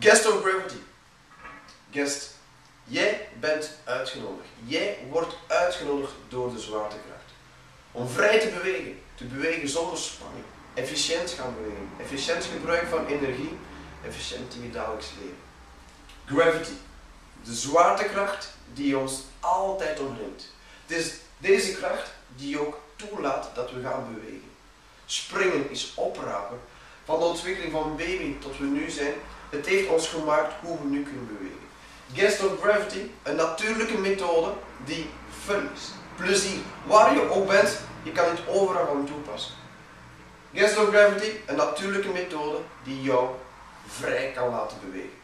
Guest of gravity. Guest, jij bent uitgenodigd. Jij wordt uitgenodigd door de zwaartekracht. Om vrij te bewegen zonder spanning. Efficiënt gaan bewegen. Efficiënt gebruik van energie. Efficiënt in je dagelijks leven. Gravity. De zwaartekracht die ons altijd omringt. Het is deze kracht die ook toelaat dat we gaan bewegen. Springen is oprapen. Van de ontwikkeling van een baby tot we nu zijn. Het heeft ons gemaakt hoe we nu kunnen bewegen. Guest of gravity, een natuurlijke methode die fun is. Plezier. Waar je ook bent, je kan het overal gaan toepassen. Guest of gravity, een natuurlijke methode die jou vrij kan laten bewegen.